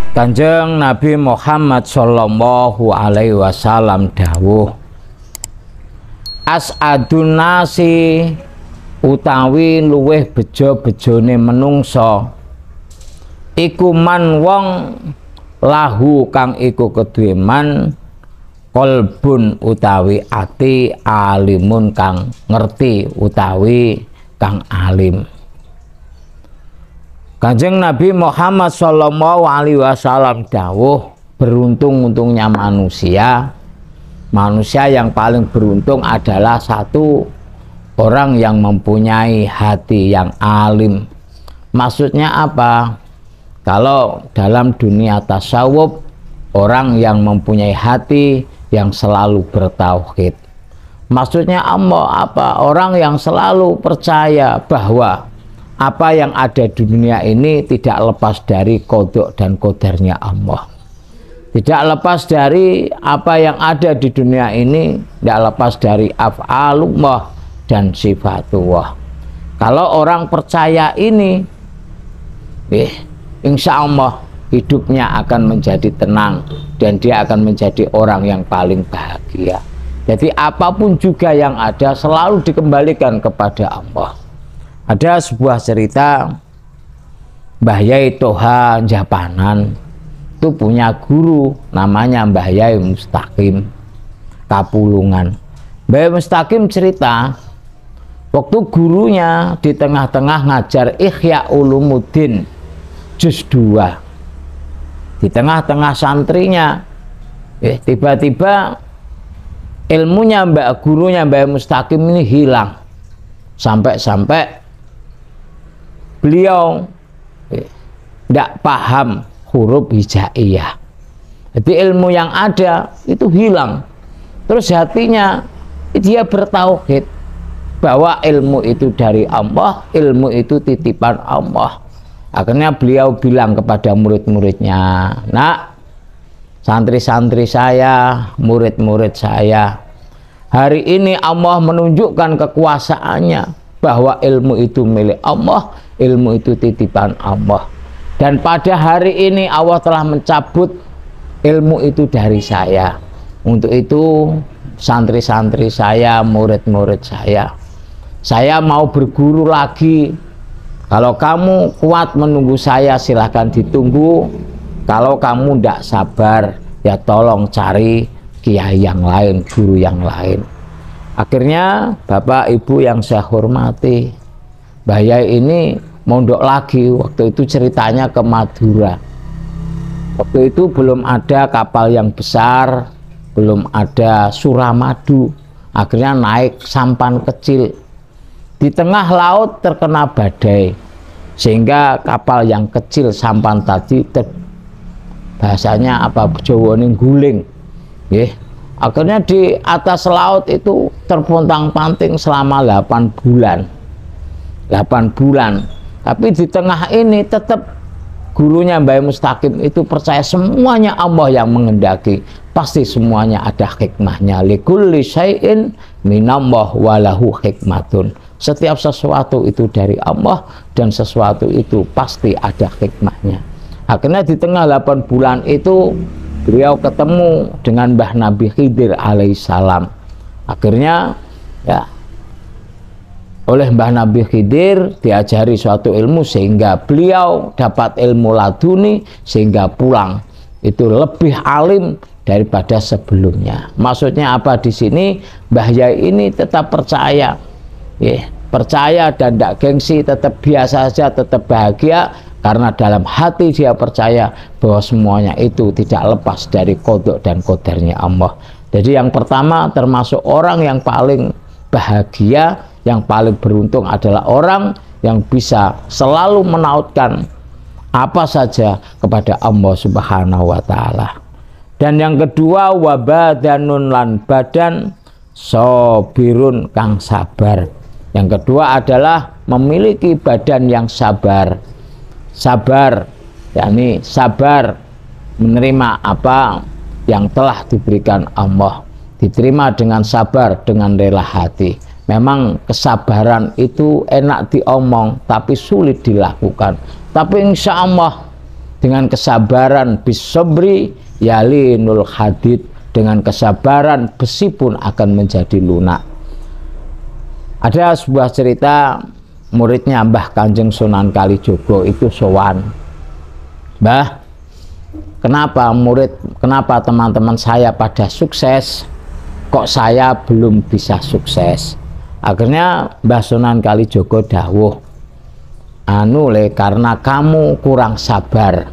Kanjeng Nabi Muhammad sallallahu alaihi wasallam dawuh, as'adun nasi utawi luweh bejo-bejone menungso iku man wong lahu kang iku kedue man kolbun utawi ati alimun kang ngerti utawi kang alim. Kanjeng Nabi Muhammad sallallahu alaihi wasallam dawuh, beruntung-untungnya manusia yang paling beruntung adalah satu orang yang mempunyai hati yang alim. Maksudnya apa? Kalau dalam dunia tasawuf, orang yang mempunyai hati yang selalu bertauhid. Maksudnya apa? Orang yang selalu percaya bahwa apa yang ada di dunia ini tidak lepas dari qada dan qadarnya Allah. Tidak lepas dari apa yang ada di dunia ini, tidak lepas dari af'alullah dan sifatullah. Kalau orang percaya ini, insya Allah hidupnya akan menjadi tenang dan dia akan menjadi orang yang paling bahagia. Jadi apapun juga yang ada selalu dikembalikan kepada Allah. Ada sebuah cerita, Mbah Yai Toha Japanan itu punya guru namanya Mbah Yai Mustaqim Kapulungan. Mbah Yai Mustaqim cerita, waktu gurunya di tengah-tengah ngajar Ihya Ulumuddin juz 2, di tengah-tengah santrinya tiba-tiba ilmunya gurunya Mbah Yai Mustaqim ini hilang, sampai beliau tidak paham huruf hijaiyah. Jadi ilmu yang ada itu hilang. Terus hatinya dia bertauhid bahwa ilmu itu dari Allah, ilmu itu titipan Allah. Akhirnya beliau bilang kepada murid-muridnya, nak, santri-santri saya, murid-murid saya, hari ini Allah menunjukkan kekuasaannya bahwa ilmu itu milik Allah, ilmu itu titipan Allah. Dan pada hari ini Allah telah mencabut ilmu itu dari saya. Untuk itu santri-santri saya, murid-murid saya mau berguru lagi. Kalau kamu kuat menunggu saya silahkan ditunggu. Kalau kamu tidak sabar ya tolong cari kiai yang lain, guru yang lain. Akhirnya Bapak Ibu yang saya hormati, Mbah Yai ini mondok lagi. Waktu itu ceritanya ke Madura. Waktu itu belum ada kapal yang besar, belum ada Suramadu. Akhirnya naik sampan kecil. Di tengah laut terkena badai, sehingga kapal yang kecil sampan tadi bahasanya apa, Jawa ini guling. Akhirnya di atas laut itu terpontang-panting selama 8 bulan. 8 bulan. Tapi di tengah ini tetap gurunya Mbah Mustaqim itu percaya semuanya Allah yang mengendaki. Pasti semuanya ada hikmahnya. Likulli syai'in minallah walahu hikmatun. Setiap sesuatu itu dari Allah dan sesuatu itu pasti ada hikmahnya. Akhirnya di tengah 8 bulan itu beliau ketemu dengan Mbah Nabi Khidir alaihissalam. Akhirnya ya oleh Mbah Nabi Khidir diajari suatu ilmu sehingga beliau dapat ilmu laduni, sehingga pulang itu lebih alim daripada sebelumnya. Maksudnya apa di sini? Mbah Yai ini tetap percaya, percaya dan tidak gengsi, tetap biasa saja, tetap bahagia. Karena dalam hati dia percaya bahwa semuanya itu tidak lepas dari qada dan qadarnya Allah. Jadi yang pertama termasuk orang yang paling bahagia, yang paling beruntung adalah orang yang bisa selalu menautkan apa saja kepada Allah Subhanahu wa Ta'ala. Dan yang kedua, wabadanun lan badan sobirun kang sabar. Yang kedua adalah memiliki badan yang sabar. Sabar, yakni sabar menerima apa yang telah diberikan Allah, diterima dengan sabar, dengan rela hati. Memang kesabaran itu enak diomong tapi sulit dilakukan. Tapi insya Allah dengan kesabaran bisobri yalinul hadid, dengan kesabaran besi pun akan menjadi lunak. Ada sebuah cerita, muridnya Mbah Kanjeng Sunan Kalijogo itu sowan, Mbah, kenapa teman-teman saya pada sukses, kok saya belum bisa sukses? Akhirnya Mbah Sunan Kalijogo dawuh, karena kamu kurang sabar.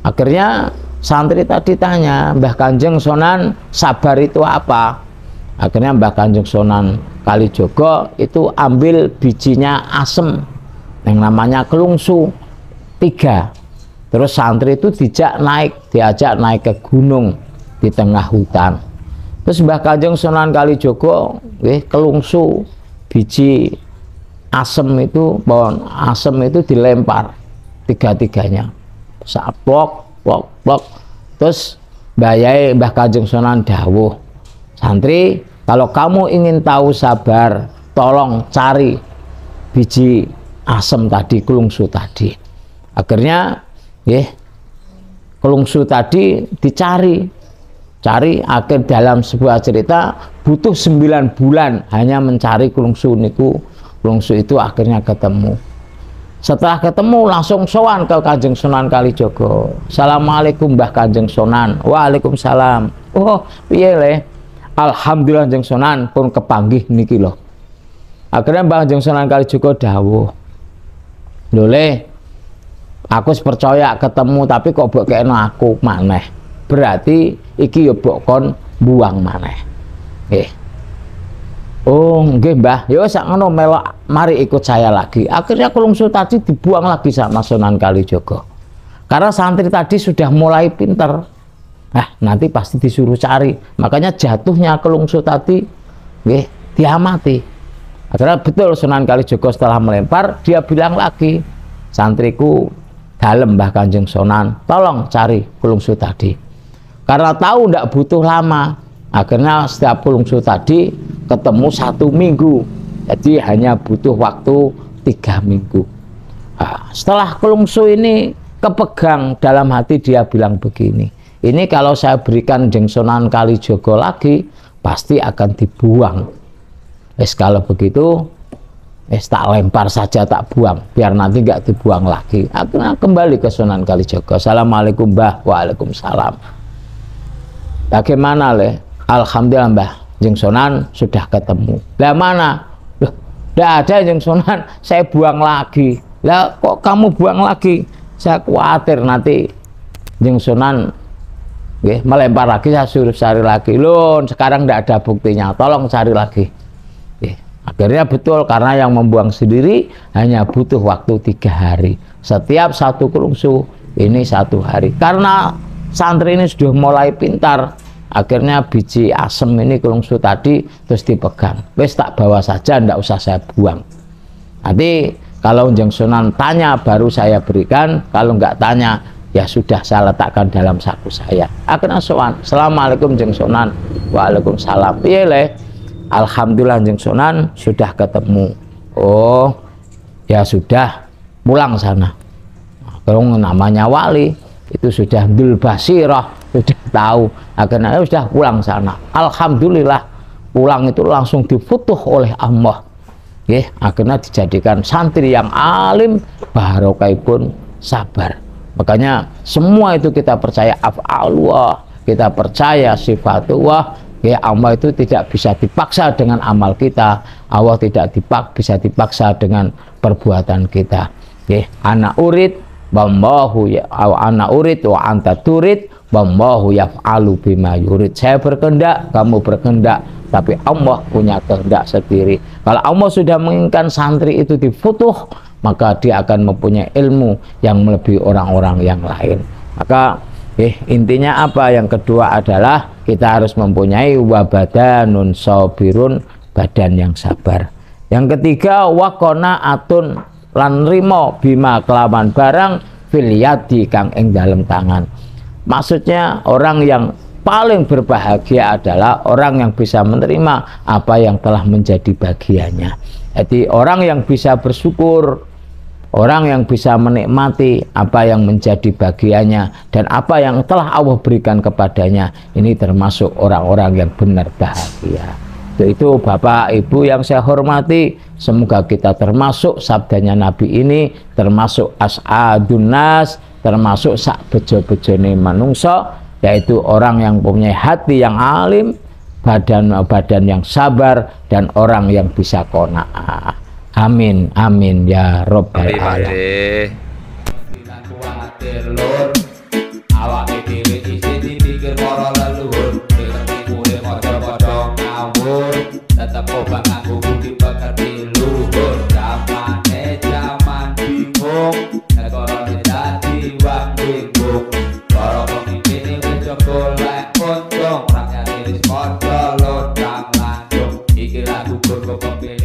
Akhirnya santri tadi tanya, Mbah Kanjeng Sunan, sabar itu apa? Akhirnya Mbah Kanjeng Sunan Kalijogo itu ambil bijinya asem yang namanya kelungsu 3. Terus santri itu diajak naik ke gunung di tengah hutan. Terus Mbah Kanjeng Sunan Kalijogo kelungsu biji asem itu, pohon asem itu dilempar 3-tiganya. Saplok, plok, plok. Terus Mbah Kanjeng Sunan dawuh, santri, kalau kamu ingin tahu sabar, tolong cari biji asem tadi, kelungsu tadi. Akhirnya kelungsu tadi dicari, akhir dalam sebuah cerita butuh 9 bulan hanya mencari kelungsu itu akhirnya ketemu. Setelah ketemu langsung sowan ke Kanjeng Sunan Kalijogo. Assalamualaikum Mbah Kanjeng Sunan. Waalaikumsalam. Oh piye le? Alhamdulillah Kanjeng Sunan pun kepanggih niki loh. Akhirnya Mbah Kanjeng Sunan Kalijogo dawuh, lho le, aku percaya ketemu tapi kok mbok kene aku maneh. Berarti iki yo mbok kon buang maneh. Oh nggih Mbah, ya sak ngono melok mari ikut saya lagi. Akhirnya kelungsu tadi dibuang lagi sama Sunan Kalijogo. Karena santri tadi sudah mulai pinter. Nanti pasti disuruh cari. Makanya jatuhnya kelungsu tadi diamati. Akhirnya betul Sunan Kalijogo setelah melempar, dia bilang lagi, santriku dalem Mbah Kanjeng Sunan, tolong cari kelungsu tadi. Karena tahu ndak butuh lama, akhirnya setiap kelungsu tadi ketemu 1 minggu, jadi hanya butuh waktu 3 minggu. Setelah kelungsu ini kepegang dalam hati, dia bilang begini, ini kalau saya berikan Kanjeng Sunan Kalijogo lagi pasti akan dibuang. Kalau begitu tak lempar saja, tak buang, biar nanti nggak dibuang lagi. Akhirnya kembali ke Sunan Kalijogo. Assalamualaikum Mbah. Waalaikumsalam. Bagaimana le? Alhamdulillah Mbah, Kanjeng Sunan sudah ketemu. Lah mana? Loh, tidak ada Kanjeng Sunan, saya buang lagi. Lah kok kamu buang lagi? Saya khawatir nanti Kanjeng Sunan melempar lagi, saya suruh cari lagi. Loh, sekarang tidak ada buktinya, tolong cari lagi. Akhirnya betul, karena yang membuang sendiri hanya butuh waktu 3 hari. Setiap satu kelungsu ini 1 hari. Karena santri ini sudah mulai pintar, akhirnya biji asem ini kelungsu tadi terus dipegang. Wes tak bawa saja, ndak usah saya buang. Nanti kalau Kanjeng Sunan tanya baru saya berikan, kalau nggak tanya ya sudah saya letakkan dalam saku saya. Akhirnya sowan, Assalamualaikum Kanjeng Sunan. Waalaikumsalam. Iya le, alhamdulillah Kanjeng Sunan sudah ketemu. Oh ya sudah, pulang sana. Kalau namanya wali itu sudah Dzul Basirah, sudah tahu. Akhirnya sudah pulang sana. Alhamdulillah pulang itu langsung difutuh oleh Allah. Akhirnya dijadikan santri yang alim, barokah pun sabar. Makanya semua itu kita percaya af'alullah, kita percaya sifatullah. Allah itu tidak bisa dipaksa dengan amal kita. Allah tidak bisa dipaksa dengan perbuatan kita. Ana urid wallahu ya, ana urid wa anta turid wallahu yaf'alu bima yurid. Saya berkehendak, kamu berkehendak, tapi Allah punya kehendak sendiri. Kalau Allah sudah menginginkan santri itu difutuh, maka dia akan mempunyai ilmu yang melebihi orang-orang yang lain. Maka intinya apa? Yang kedua adalah kita harus mempunyai wabadanun sabirun, badan yang sabar. Yang ketiga wakona atun lan rimo bima kelawan barang filiadi kang ing dalam tangan. Maksudnya orang yang paling berbahagia adalah orang yang bisa menerima apa yang telah menjadi bagiannya. Jadi orang yang bisa bersyukur Orang yang bisa menikmati apa yang menjadi bagiannya dan apa yang telah Allah berikan kepadanya, ini termasuk orang-orang yang benar bahagia. Itu Bapak Ibu yang saya hormati, semoga kita termasuk sabdanya Nabi ini, termasuk as'adun nas, termasuk sak bejo-bejone manungsa, yaitu orang yang punya hati yang alim, badan yang sabar, dan orang yang bisa qanaah. Amin, amin ya robbal alamin. Tetap obat aku budi pekerti luhur, zamane zaman bingung, negara dadi wong bingung, para pemimpin wis golek untung, rakyat iris padha lodang langsung, iki lagu kepemimpin